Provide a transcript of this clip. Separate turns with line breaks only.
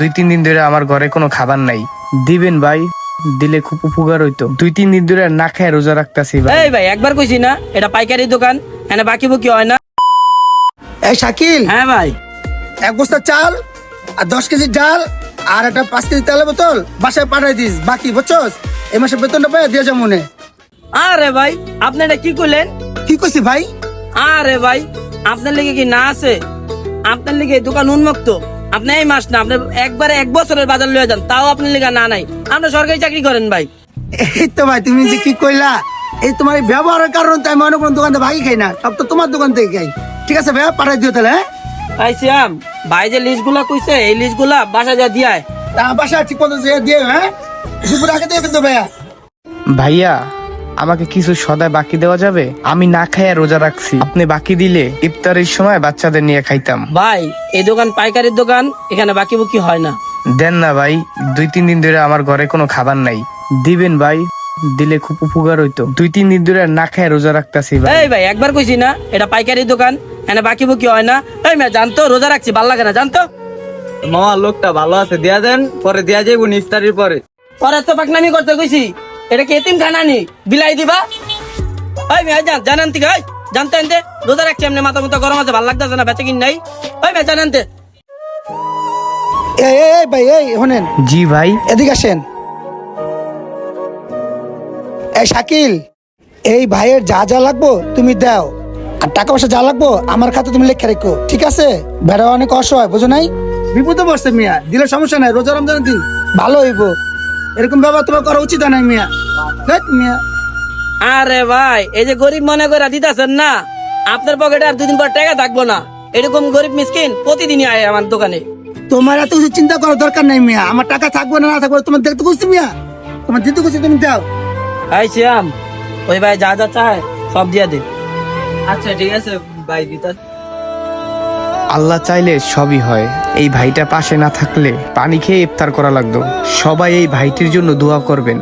2-3 দিন ধরে আমার ঘরে কোনো খাবার নাই, দিবেন ভাই? দিলে খুব উপকার হইতো। 2-3 দিন ধরে না খায় রোজা রাখতাছি ভাই।
এই ভাই একবার কইছি না এটা পাইকারি দোকান, এখানে বাকি বুকি হয় না।
এই শাকিল,
হ্যাঁ ভাই,
1 বস্তা চাল আর 10 কেজি ডাল আর একটা 5 কেজি তেলের বোতল বাসায় পাঠাই দিস, বাকি বুঝছস? এই মাসে বেতনটা পেয়ে দিয়ে যাবো মনে।
আরে ভাই আপনি এটা কি করলেন?
কি করছি ভাই?
আরে ভাই আপনার লিগে কি না আছে? আপনার লিগে এই দোকান উন্মুক্ত। আপনি এই মাস না, আপনি একবারে 1 বছরের বাজার লয়ে যান, তাও আপনার লিগে না নাই। আপনি সরকারি চাকরি করেন ভাই।
এই তো ভাই, তুমি যে কি কইলা, এই তোমার এই ব্যবহারের কারণে তো আমি অন্য কোনো দোকান থেকে ভাগি খাই না, সব তো তোমার দোকান থেকে খাই। ঠিক আছে ভাইয়া, পাঠাই দিও তাহলে। হ্যাঁ,
ভাই শ্যাম, ভাই যে লিস্ট গুলা কইছে এই লিস্ট গুলা বাসা যা দিয়ায়।
বাসায় ঠিক মতো যেয়ে দিয়ে, হ্যাঁ দুপুর আগে দিয়ে কিন্তু ভাইয়া।
ভাইয়া আমাকে কিছু সদায় বাকি দেওয়া যাবে? আমি না খাইয়া রোজা রাখছি, আপনি বাকি দিলে ইফতারের সময় বাচ্চাদের নিয়ে খাইতাম।
ভাই এই দোকান পাইকারির দোকান, এখানে বাকি বুকি হয় না।
দেন না ভাই, 2-3 দিন ধরে আমার ঘরে কোনো খাবার নাই, দিবেন ভাই? দিলে খুব উপকার হইতো। 2-3 দিন ধরে না খায় রোজা রাখতাছি ভাই।
এই ভাই একবার কইছি না এটা পাইকারি দোকান, এখানে বাকি বুকি হয় না। এই মেয়ে জানতো রোজা রাখছি, ভাল লাগে না জানতো?
মামা লোকটা ভালো আছে, দিয়া দেন, পরে দিয়া যাইব ইফতারির পরে।
পরে তো পাকনামি করতে কইছি, এটা কি এতিম খানা নি বিলাই দিবা? ওই মেয়ে জানান থেকে জানতে আনতে রোজা রাখছি, এমনি মাথা মতো গরম আছে, ভাল লাগতেছে না, বেঁচে কিন নাই। ওই মেয়ে জানানতে।
এই এই ভাই, এই শোনেন,
জি ভাই।
এদিকে আসেন। এই শাকিল, এই ভাইয়ের যা যা লাগবো তুমি দাও, আর টাকা পয়সা যা লাগবো আমার খাতে তুমি লেখা রেখো, ঠিক আছে? বেড়া অনেক অসহায়, বুঝো নাই? বিপদে পড়ছে মিয়া, দিলে সমস্যা নাই, রোজা রমজানের দিন ভালো হইব। এরকম ব্যবহার তোমার করা উচিত নাই মিয়া। দেখ মিয়া,
আরে ভাই এই যে গরিব মনে করে দিতেছেন না, আপনার পকেটে আর 2 দিন পর টাকা থাকবো না। এরকম গরিব মিসকিন প্রতিদিনই আয় আমার দোকানে।
তোমার এত কিছু চিন্তা করার দরকার নাই মিয়া, আমার টাকা থাকবে না না থাকবে তোমার দেখতে খুঁজছি মিয়া, তোমার দিতে খুঁজছি, তুমি দাও।
এই শ্যাম, ওই ভাই যা যা চায় সব দিয়া দে।
আচ্ছা ঠিক আছে ভাই, দিতা।
আল্লাহ চাইলে সবই হয়। এই ভাইটা পাশে না থাকলে পানি খেয়ে ইফতার করা লাগতো। সবাই এই ভাইটির জন্য দোয়া করবেন।